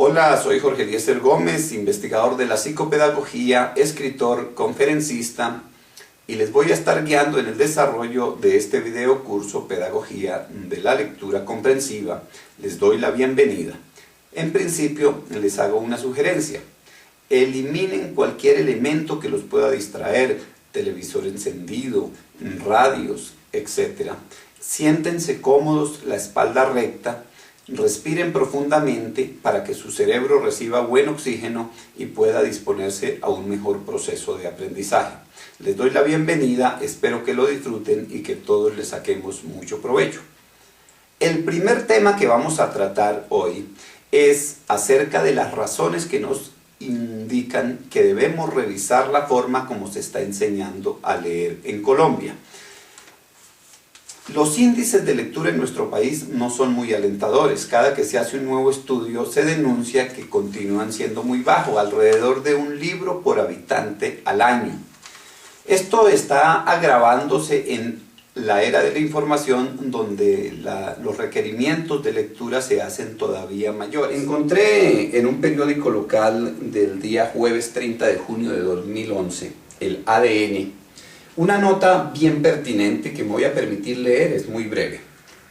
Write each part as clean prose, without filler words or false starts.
Hola, soy Jorge Eliezer Gómez, investigador de la psicopedagogía, escritor, conferencista, y les voy a estar guiando en el desarrollo de este video curso Pedagogía de la Lectura Comprensiva. Les doy la bienvenida. En principio, les hago una sugerencia. Eliminen cualquier elemento que los pueda distraer, televisor encendido, radios, etc. Siéntense cómodos, la espalda recta. Respiren profundamente para que su cerebro reciba buen oxígeno y pueda disponerse a un mejor proceso de aprendizaje. Les doy la bienvenida, espero que lo disfruten y que todos le saquemos mucho provecho. El primer tema que vamos a tratar hoy es acerca de las razones que nos indican que debemos revisar la forma como se está enseñando a leer en Colombia. Los índices de lectura en nuestro país no son muy alentadores. Cada que se hace un nuevo estudio se denuncia que continúan siendo muy bajos, alrededor de un libro por habitante al año. Esto está agravándose en la era de la información, donde los requerimientos de lectura se hacen todavía mayores. Encontré en un periódico local del día jueves 30 de junio de 2011, el ADN, una nota bien pertinente que me voy a permitir leer, es muy breve.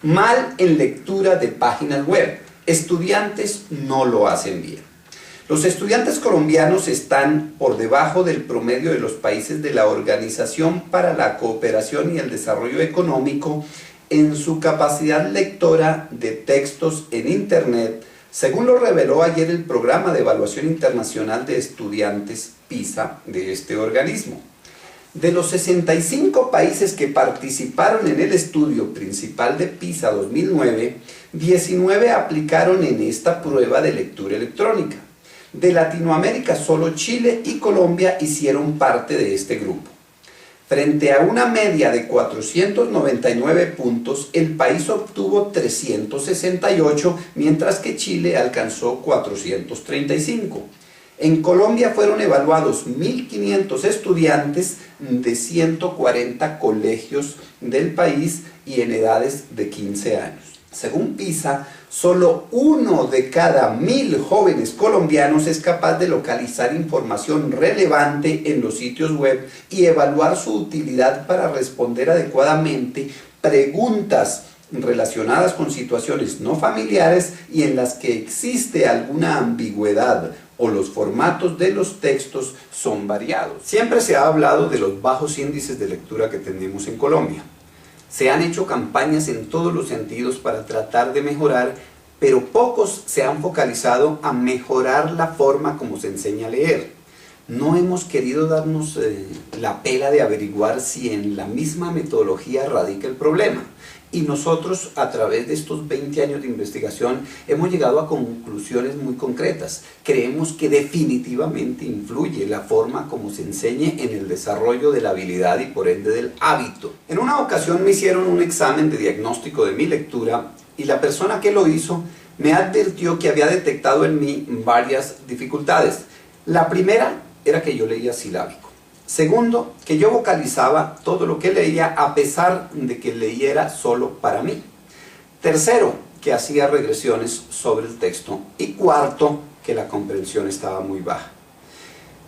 Mal en lectura de páginas web. Estudiantes no lo hacen bien. Los estudiantes colombianos están por debajo del promedio de los países de la Organización para la Cooperación y el Desarrollo Económico en su capacidad lectora de textos en Internet, según lo reveló ayer el Programa de Evaluación Internacional de Estudiantes PISA de este organismo. De los 65 países que participaron en el estudio principal de PISA 2009, 19 aplicaron en esta prueba de lectura electrónica. De Latinoamérica, solo Chile y Colombia hicieron parte de este grupo. Frente a una media de 499 puntos, el país obtuvo 368, mientras que Chile alcanzó 435. En Colombia fueron evaluados 1.500 estudiantes de 140 colegios del país y en edades de 15 años. Según PISA, solo 1 de cada 1.000 jóvenes colombianos es capaz de localizar información relevante en los sitios web y evaluar su utilidad para responder adecuadamente preguntas relacionadas con situaciones no familiares y en las que existe alguna ambigüedad o los formatos de los textos son variados. Siempre se ha hablado de los bajos índices de lectura que tenemos en Colombia. Se han hecho campañas en todos los sentidos para tratar de mejorar, pero pocos se han focalizado a mejorar la forma como se enseña a leer. No hemos querido darnos la pela de averiguar si en la misma metodología radica el problema. Y nosotros, a través de estos 20 años de investigación, hemos llegado a conclusiones muy concretas. Creemos que definitivamente influye la forma como se enseñe en el desarrollo de la habilidad y por ende del hábito. En una ocasión me hicieron un examen de diagnóstico de mi lectura y la persona que lo hizo me advirtió que había detectado en mí varias dificultades. La primera era que yo leía silábico. Segundo, que yo vocalizaba todo lo que leía a pesar de que leyera solo para mí. Tercero, que hacía regresiones sobre el texto. Y cuarto, que la comprensión estaba muy baja.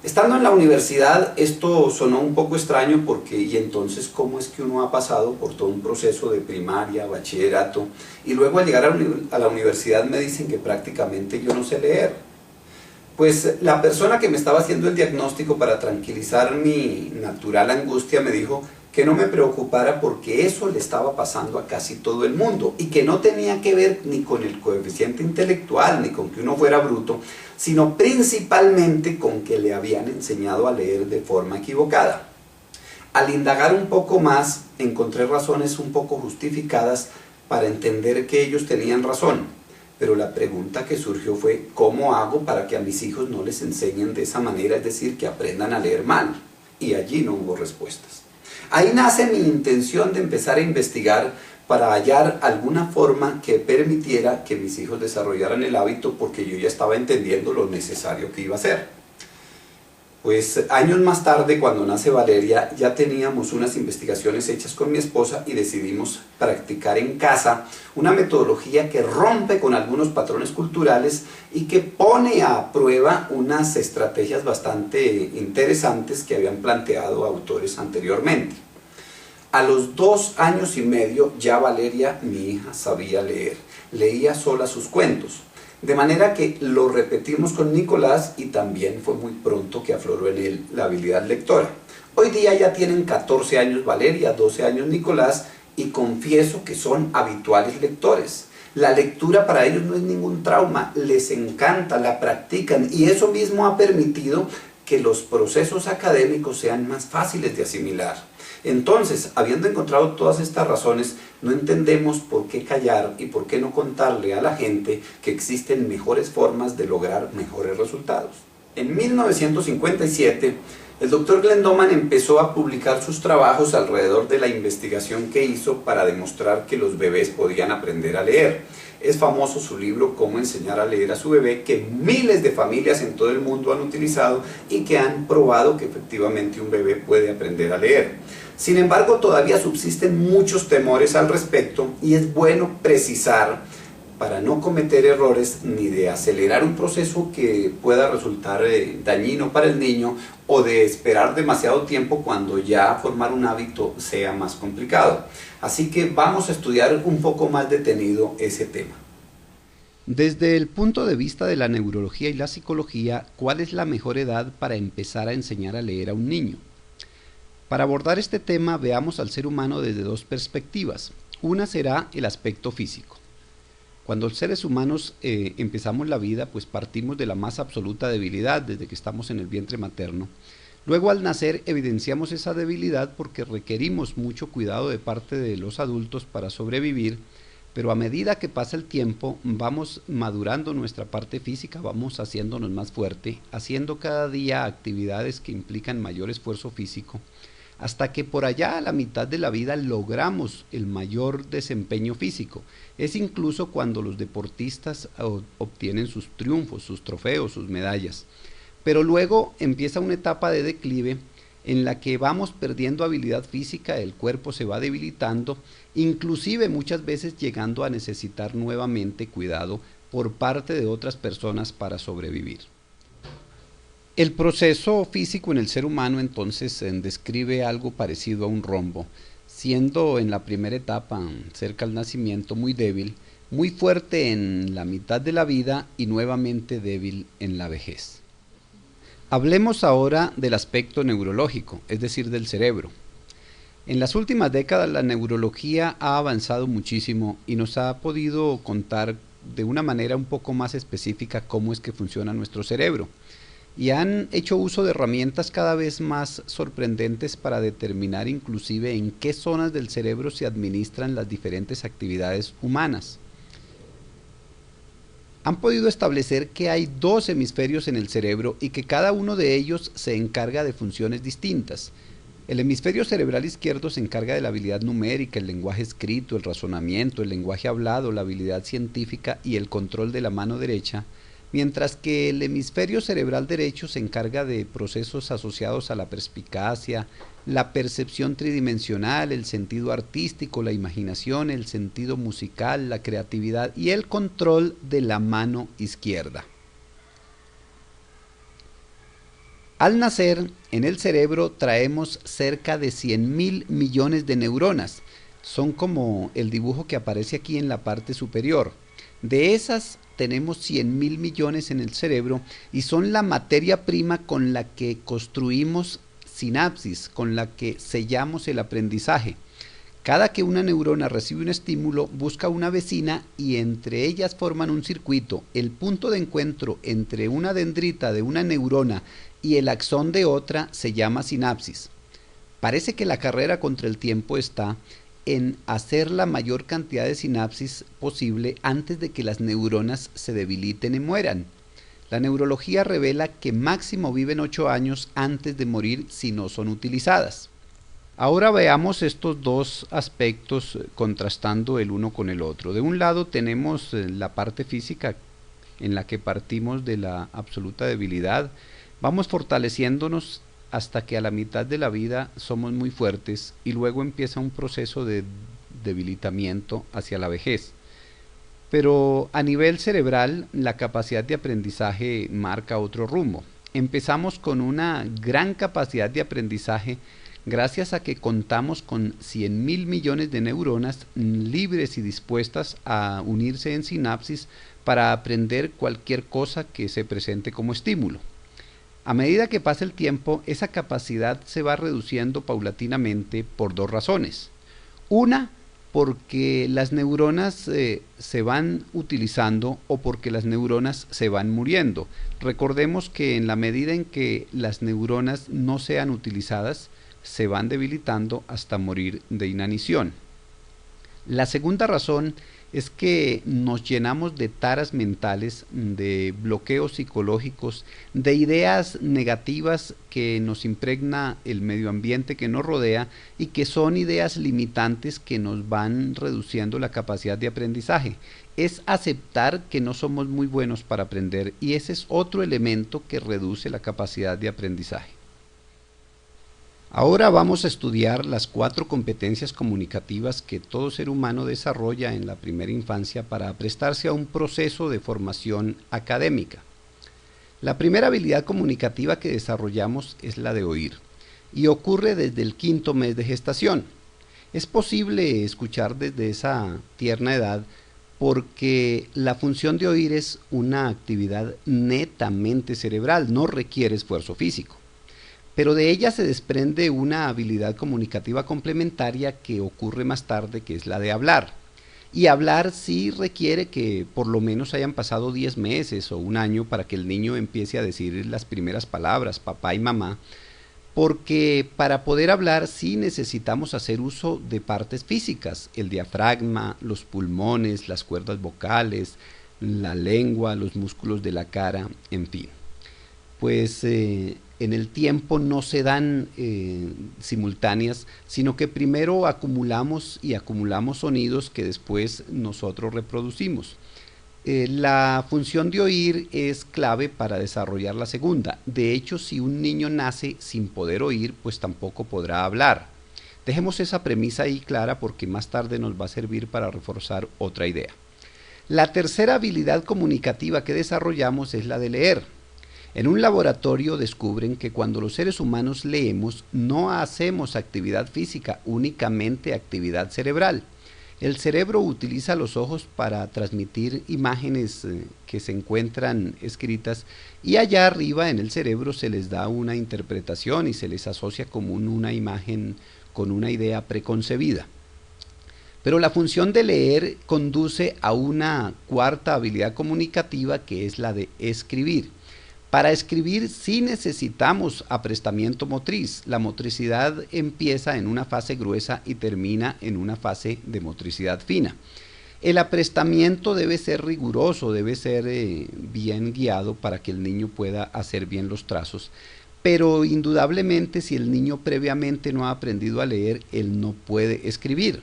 Estando en la universidad, esto sonó un poco extraño porque, ¿y entonces cómo es que uno ha pasado por todo un proceso de primaria, bachillerato, y luego al llegar a la universidad me dicen que prácticamente yo no sé leer? Pues la persona que me estaba haciendo el diagnóstico, para tranquilizar mi natural angustia, me dijo que no me preocupara porque eso le estaba pasando a casi todo el mundo y que no tenía que ver ni con el coeficiente intelectual ni con que uno fuera bruto, sino principalmente con que le habían enseñado a leer de forma equivocada. Al indagar un poco más, encontré razones un poco justificadas para entender que ellos tenían razón. Pero la pregunta que surgió fue, ¿cómo hago para que a mis hijos no les enseñen de esa manera? Es decir, que aprendan a leer mal. Y allí no hubo respuestas. Ahí nace mi intención de empezar a investigar para hallar alguna forma que permitiera que mis hijos desarrollaran el hábito, porque yo ya estaba entendiendo lo necesario que iba a hacer. Pues años más tarde, cuando nace Valeria, ya teníamos unas investigaciones hechas con mi esposa y decidimos practicar en casa una metodología que rompe con algunos patrones culturales y que pone a prueba unas estrategias bastante interesantes que habían planteado autores anteriormente. A los 2 años y medio ya Valeria, mi hija, sabía leer. Leía sola sus cuentos. De manera que lo repetimos con Nicolás y también fue muy pronto que afloró en él la habilidad lectora. Hoy día ya tienen 14 años Valeria, 12 años Nicolás y confieso que son habituales lectores. La lectura para ellos no es ningún trauma, les encanta, la practican y eso mismo ha permitido que los procesos académicos sean más fáciles de asimilar. Entonces, habiendo encontrado todas estas razones, no entendemos por qué callar y por qué no contarle a la gente que existen mejores formas de lograr mejores resultados. En 1957, el Dr. Glendoman empezó a publicar sus trabajos alrededor de la investigación que hizo para demostrar que los bebés podían aprender a leer. Es famoso su libro Cómo enseñar a leer a su bebé, que miles de familias en todo el mundo han utilizado y que han probado que efectivamente un bebé puede aprender a leer. Sin embargo, todavía subsisten muchos temores al respecto y es bueno precisar para no cometer errores ni de acelerar un proceso que pueda resultar dañino para el niño o de esperar demasiado tiempo cuando ya formar un hábito sea más complicado. Así que vamos a estudiar un poco más detenido ese tema. Desde el punto de vista de la neurología y la psicología, ¿cuál es la mejor edad para empezar a enseñar a leer a un niño? Para abordar este tema veamos al ser humano desde 2 perspectivas. Una será el aspecto físico. Cuando los seres humanos empezamos la vida, pues partimos de la más absoluta debilidad desde que estamos en el vientre materno. Luego al nacer evidenciamos esa debilidad porque requerimos mucho cuidado de parte de los adultos para sobrevivir, pero a medida que pasa el tiempo vamos madurando nuestra parte física, vamos haciéndonos más fuerte, haciendo cada día actividades que implican mayor esfuerzo físico, hasta que por allá a la mitad de la vida logramos el mayor desempeño físico. Es incluso cuando los deportistas obtienen sus triunfos, sus trofeos, sus medallas. Pero luego empieza una etapa de declive en la que vamos perdiendo habilidad física, el cuerpo se va debilitando, inclusive muchas veces llegando a necesitar nuevamente cuidado por parte de otras personas para sobrevivir. El proceso físico en el ser humano entonces describe algo parecido a un rombo, siendo en la primera etapa, cerca al nacimiento, muy débil, muy fuerte en la mitad de la vida y nuevamente débil en la vejez. Hablemos ahora del aspecto neurológico, es decir, del cerebro. En las últimas décadas la neurología ha avanzado muchísimo y nos ha podido contar de una manera un poco más específica cómo es que funciona nuestro cerebro. Y han hecho uso de herramientas cada vez más sorprendentes para determinar inclusive en qué zonas del cerebro se administran las diferentes actividades humanas. Han podido establecer que hay 2 hemisferios en el cerebro y que cada uno de ellos se encarga de funciones distintas. El hemisferio cerebral izquierdo se encarga de la habilidad numérica, el lenguaje escrito, el razonamiento, el lenguaje hablado, la habilidad científica y el control de la mano derecha, mientras que el hemisferio cerebral derecho se encarga de procesos asociados a la perspicacia, la percepción tridimensional, el sentido artístico, la imaginación, el sentido musical, la creatividad y el control de la mano izquierda. Al nacer, en el cerebro traemos cerca de 100.000 millones de neuronas. Son como el dibujo que aparece aquí en la parte superior. De esas tenemos 100.000 millones en el cerebro y son la materia prima con la que construimos sinapsis, con la que sellamos el aprendizaje. Cada que una neurona recibe un estímulo, busca una vecina y entre ellas forman un circuito. El punto de encuentro entre una dendrita de una neurona y el axón de otra se llama sinapsis. Parece que la carrera contra el tiempo está en hacer la mayor cantidad de sinapsis posible antes de que las neuronas se debiliten y mueran. La neurología revela que máximo viven 8 años antes de morir si no son utilizadas. Ahora veamos estos 2 aspectos contrastando el uno con el otro. De un lado tenemos la parte física en la que partimos de la absoluta debilidad, Vamos fortaleciéndonos hasta que a la mitad de la vida somos muy fuertes y luego empieza un proceso de debilitamiento hacia la vejez. Pero a nivel cerebral, la capacidad de aprendizaje marca otro rumbo. Empezamos con una gran capacidad de aprendizaje gracias a que contamos con 100.000 millones de neuronas libres y dispuestas a unirse en sinapsis para aprender cualquier cosa que se presente como estímulo. A medida que pasa el tiempo, esa capacidad se va reduciendo paulatinamente por dos razones. Una, porque las neuronas se van utilizando o porque las neuronas se van muriendo. Recordemos que en la medida en que las neuronas no sean utilizadas, se van debilitando hasta morir de inanición. La segunda razón es que nos llenamos de taras mentales, de bloqueos psicológicos, de ideas negativas que nos impregna el medio ambiente que nos rodea y que son ideas limitantes que nos van reduciendo la capacidad de aprendizaje. Es aceptar que no somos muy buenos para aprender y ese es otro elemento que reduce la capacidad de aprendizaje. Ahora vamos a estudiar las 4 competencias comunicativas que todo ser humano desarrolla en la primera infancia para prestarse a un proceso de formación académica. La primera habilidad comunicativa que desarrollamos es la de oír y ocurre desde el 5.º mes de gestación. Es posible escuchar desde esa tierna edad porque la función de oír es una actividad netamente cerebral, no requiere esfuerzo físico. Pero de ella se desprende una habilidad comunicativa complementaria que ocurre más tarde, que es la de hablar. Y hablar sí requiere que por lo menos hayan pasado 10 meses o un año para que el niño empiece a decir las primeras palabras, papá y mamá, porque para poder hablar sí necesitamos hacer uso de partes físicas, el diafragma, los pulmones, las cuerdas vocales, la lengua, los músculos de la cara, en fin. Pues en el tiempo no se dan simultáneas, sino que primero acumulamos y acumulamos sonidos que después nosotros reproducimos. La función de oír es clave para desarrollar la segunda. De hecho, si un niño nace sin poder oír, pues tampoco podrá hablar. Dejemos esa premisa ahí clara porque más tarde nos va a servir para reforzar otra idea. La tercera habilidad comunicativa que desarrollamos es la de leer. En un laboratorio descubren que cuando los seres humanos leemos no hacemos actividad física, únicamente actividad cerebral. El cerebro utiliza los ojos para transmitir imágenes que se encuentran escritas y allá arriba en el cerebro se les da una interpretación y se les asocia como una imagen con una idea preconcebida. Pero la función de leer conduce a una cuarta habilidad comunicativa que es la de escribir. Para escribir sí necesitamos aprestamiento motriz. La motricidad empieza en una fase gruesa y termina en una fase de motricidad fina. El aprestamiento debe ser riguroso, debe ser bien guiado para que el niño pueda hacer bien los trazos. Pero indudablemente si el niño previamente no ha aprendido a leer, él no puede escribir.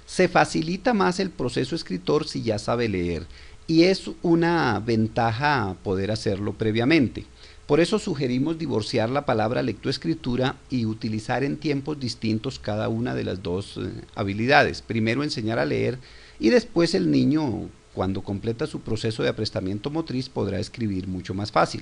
Se facilita más el proceso escritor si ya sabe leer. Y es una ventaja poder hacerlo previamente. Por eso sugerimos divorciar la palabra lectoescritura y utilizar en tiempos distintos cada una de las dos habilidades. Primero enseñar a leer y después el niño, cuando completa su proceso de aprestamiento motriz, podrá escribir mucho más fácil.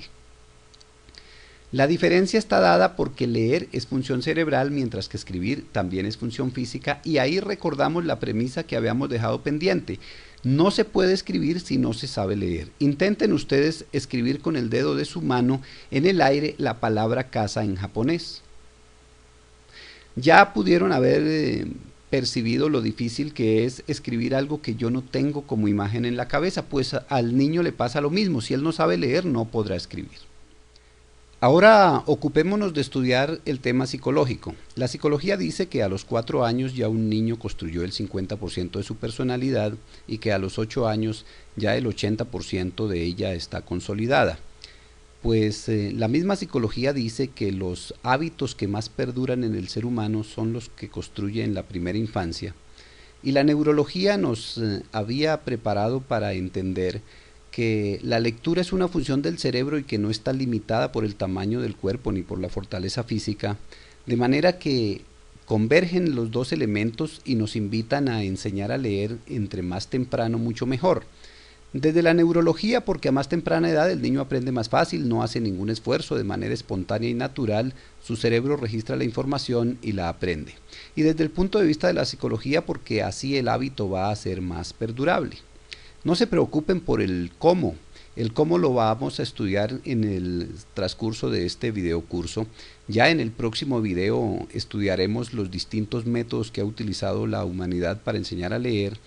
La diferencia está dada porque leer es función cerebral mientras que escribir también es función física y ahí recordamos la premisa que habíamos dejado pendiente. No se puede escribir si no se sabe leer. Intenten ustedes escribir con el dedo de su mano en el aire la palabra casa en japonés. Ya pudieron haber percibido lo difícil que es escribir algo que yo no tengo como imagen en la cabeza, pues al niño le pasa lo mismo. Si él no sabe leer, no podrá escribir. Ahora ocupémonos de estudiar el tema psicológico. La psicología dice que a los 4 años ya un niño construyó el 50% de su personalidad y que a los 8 años ya el 80% de ella está consolidada. Pues la misma psicología dice que los hábitos que más perduran en el ser humano son los que construye en la primera infancia. Y la neurología nos había preparado para entender que la lectura es una función del cerebro y que no está limitada por el tamaño del cuerpo ni por la fortaleza física, de manera que convergen los dos elementos y nos invitan a enseñar a leer entre más temprano mucho mejor. Desde la neurología, porque a más temprana edad el niño aprende más fácil, no hace ningún esfuerzo, de manera espontánea y natural, su cerebro registra la información y la aprende. Y desde el punto de vista de la psicología, porque así el hábito va a ser más perdurable. No se preocupen por el cómo lo vamos a estudiar en el transcurso de este videocurso. Ya en el próximo video estudiaremos los distintos métodos que ha utilizado la humanidad para enseñar a leer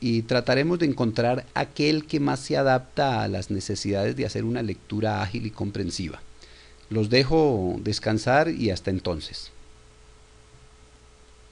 y trataremos de encontrar aquel que más se adapta a las necesidades de hacer una lectura ágil y comprensiva. Los dejo descansar y hasta entonces.